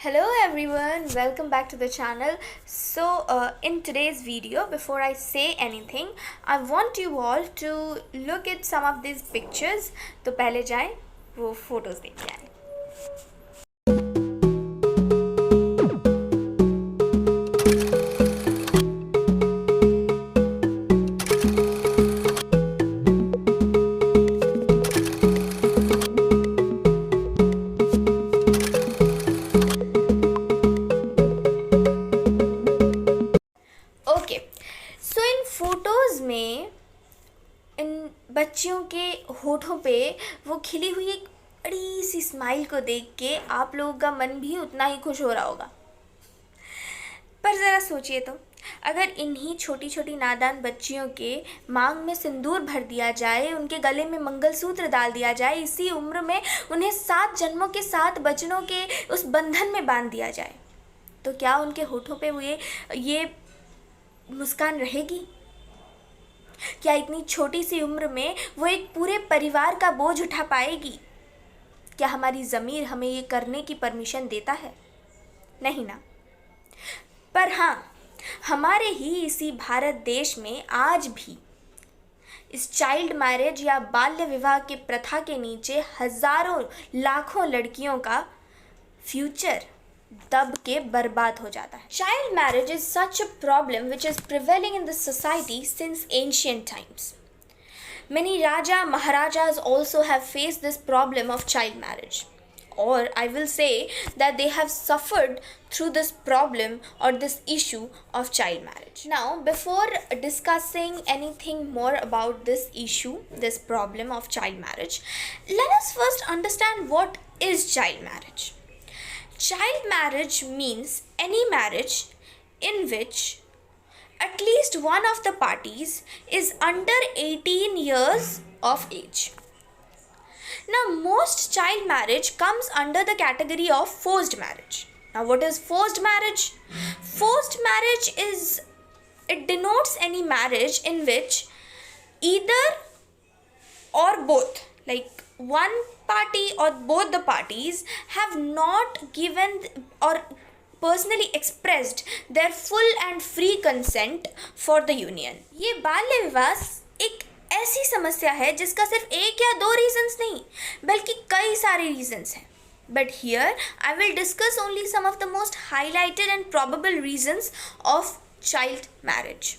Hello everyone, welcome back to the channel. In today's video, before I say anything, I want you all to look at some of these pictures. तो पहले जाएं वो photos देख के आएं. Okay so इन photos में इन बच्चियों के होठों पे वो खिली हुई एक बड़ी सी स्माइल को देख के आप लोगों का मन भी उतना ही खुश हो रहा होगा. पर ज़रा सोचिए तो, अगर इन्हीं छोटी छोटी नादान बच्चियों के मांग में सिंदूर भर दिया जाए, उनके गले में मंगलसूत्र डाल दिया जाए, इसी उम्र में उन्हें 7 जन्मों के 7 बचनों के उस बंधन में बांध दिया जाए, तो क्या उनके होठों पे वो ये मुस्कान रहेगी? क्या इतनी छोटी सी उम्र में वो एक पूरे परिवार का बोझ उठा पाएगी? क्या हमारी ज़मीर हमें ये करने की परमिशन देता है? नहीं ना. पर हाँ, हमारे ही इसी भारत देश में आज भी इस चाइल्ड मैरिज या बाल्य विवाह के प्रथा के नीचे हज़ारों लाखों लड़कियों का फ्यूचर दब के बर्बाद हो जाता है. Child marriage is such a problem which is prevailing in this society since ancient times. Many Raja Maharajas also have faced this problem of child marriage, or I will say that they have suffered through this problem or this issue of child marriage. Now, before discussing anything more about this issue, this problem of child marriage, let us first understand what is child marriage. Child marriage means any marriage in which at least one of the parties is under 18 years of age. Now, most child marriage comes under the category of forced marriage. Now, what is forced marriage? Forced marriage it denotes any marriage in which either or both, like one party or both the parties, have not given or personally expressed their full and free consent for the union. ये बाल्य विवाह एक ऐसी समस्या है जिसका सिर्फ एक या दो रीजंस नहीं बल्कि कई सारे रीजंस हैं. But here I will discuss only some of the most highlighted and probable reasons of child marriage.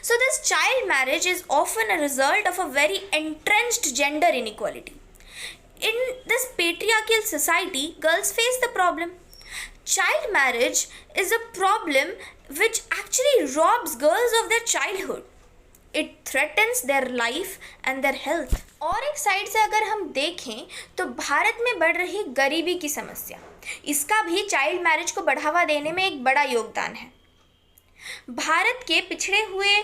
So this child marriage is often a result of a very entrenched gender inequality. In this patriarchal society, girls face the problem. Child marriage is a problem which actually robs girls of their childhood. It threatens their life and their health. और एक side से अगर हम देखें तो भारत में बढ़ रही गरीबी की समस्या, इसका भी चाइल्ड मैरिज को बढ़ावा देने में एक बड़ा योगदान है. भारत के पिछड़े हुए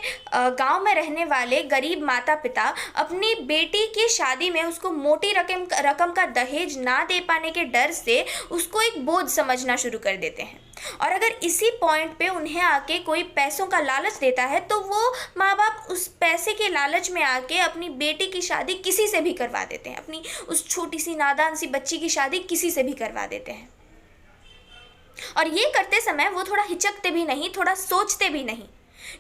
गांव में रहने वाले गरीब माता पिता अपनी बेटी की शादी में उसको मोटी रकम का दहेज ना दे पाने के डर से उसको एक बोझ समझना शुरू कर देते हैं. और अगर इसी पॉइंट पे उन्हें आके कोई पैसों का लालच देता है तो वो माँ बाप उस पैसे के लालच में आके अपनी बेटी की शादी किसी से भी करवा देते हैं, अपनी उस छोटी सी नादान सी बच्ची की शादी किसी से भी करवा देते हैं. और ये करते समय वो थोड़ा हिचकते भी नहीं, थोड़ा सोचते भी नहीं,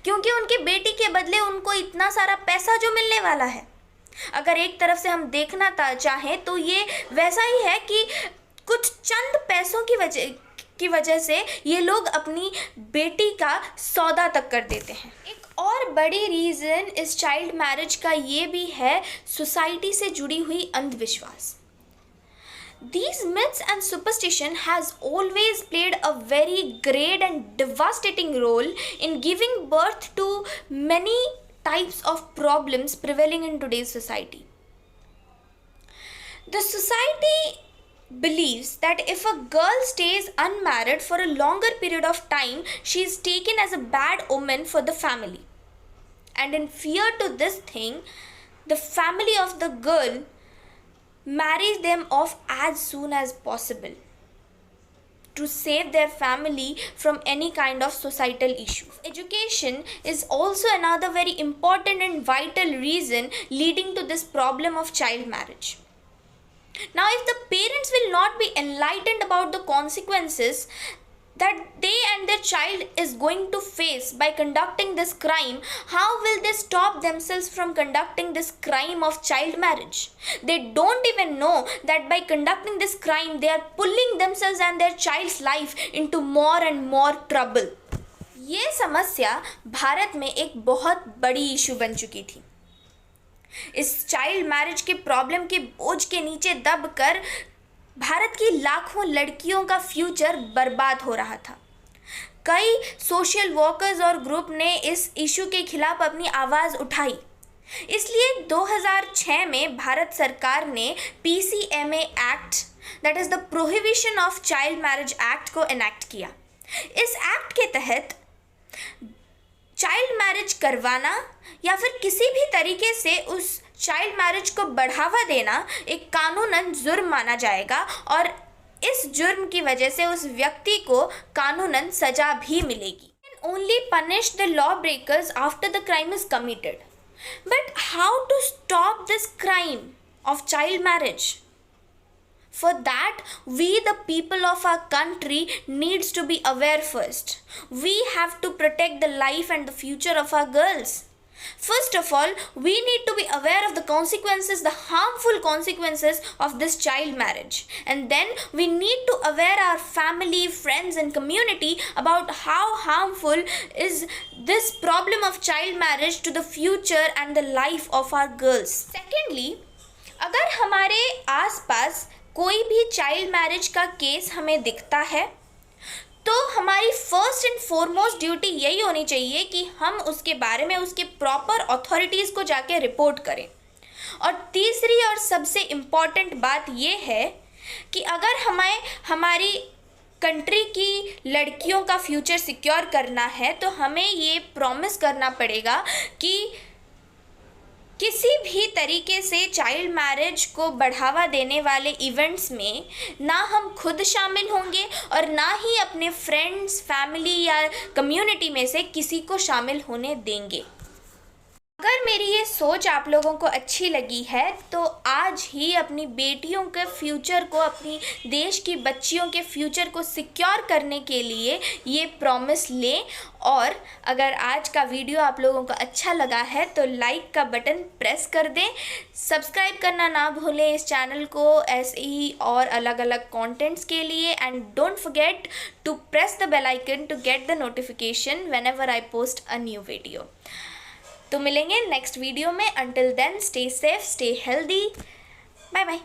क्योंकि उनकी बेटी के बदले उनको इतना सारा पैसा जो मिलने वाला है. अगर एक तरफ से हम देखना चाहें तो ये वैसा ही है कि कुछ चंद पैसों की वजह से ये लोग अपनी बेटी का सौदा तक कर देते हैं. एक और बड़ी रीज़न इस चाइल्ड मैरिज का ये भी है सोसाइटी से जुड़ी हुई अंधविश्वास. These myths and superstition has always played a very great and devastating role in giving birth to many types of problems prevailing in today's society. The society believes that if a girl stays unmarried for a longer period of time, she is taken as a bad omen for the family. And in fear to this thing, the family of the girl marries them off as soon as possible to save their family from any kind of societal issue. Education is also another very important and vital reason leading to this problem of child marriage. Now, if the parents will not be enlightened about the consequences that they and their child is going to face by conducting this crime, how will they stop themselves from conducting this crime of child marriage? They don't even know that by conducting this crime they are pulling themselves and their child's life into more and more trouble. ये समस्या भारत में एक बहुत बड़ी issue बन चुकी थी। इस चाइल्ड मैरिज के प्रॉब्लम के बोझ के नीचे दबकर भारत की लाखों लड़कियों का फ्यूचर बर्बाद हो रहा था। कई सोशल वर्कर्स और ग्रुप ने इस इशू के खिलाफ अपनी आवाज़ उठाई। इसलिए 2006 में भारत सरकार ने PCMA act, that is the prohibition of child marriage act को एनेक्ट किया। इस एक्ट के तहत चाइल्ड मैरिज करवाना या फिर किसी भी तरीके से उस चाइल्ड मैरिज को बढ़ावा देना एक कानूनन जुर्म माना जाएगा और इस जुर्म की वजह से उस व्यक्ति को कानूनन सजा भी मिलेगी। Only punish the law breakers after the crime is committed, but how to stop this crime of child marriage? For that, we the people of our country needs to be aware first. We have to protect the life and the future of our girls. First of all, we need to be aware of the consequences, the harmful consequences of this child marriage. And then we need to aware our family, friends and community about how harmful is this problem of child marriage to the future and the life of our girls. Secondly, अगर हमारे आसपास कोई भी child marriage का case हमें दिखता है तो हमारी फर्स्ट एंड फॉरमोस्ट ड्यूटी यही होनी चाहिए कि हम उसके बारे में उसके प्रॉपर अथॉरिटीज़ को जाके रिपोर्ट करें। और तीसरी और सबसे इम्पॉर्टेंट बात ये है कि अगर हमें हमारी कंट्री की लड़कियों का फ्यूचर सिक्योर करना है तो हमें ये प्रॉमिस करना पड़ेगा कि किसी भी तरीके से चाइल्ड मैरिज को बढ़ावा देने वाले इवेंट्स में ना हम खुद शामिल होंगे और ना ही अपने फ्रेंड्स, फैमिली या कम्युनिटी में से किसी को शामिल होने देंगे। अगर मेरी ये सोच आप लोगों को अच्छी लगी है तो आज ही अपनी बेटियों के फ्यूचर को, अपनी देश की बच्चियों के फ्यूचर को सिक्योर करने के लिए ये प्रॉमिस लें। और अगर आज का वीडियो आप लोगों को अच्छा लगा है तो लाइक का बटन प्रेस कर दें, सब्सक्राइब करना ना भूलें इस चैनल को ऐसे ही और अलग अलग कंटेंट्स के लिए। And don't forget to press the bell icon to get the notification whenever I post a new video. तो मिलेंगे नेक्स्ट वीडियो में। Until then stay safe, stay healthy, bye bye.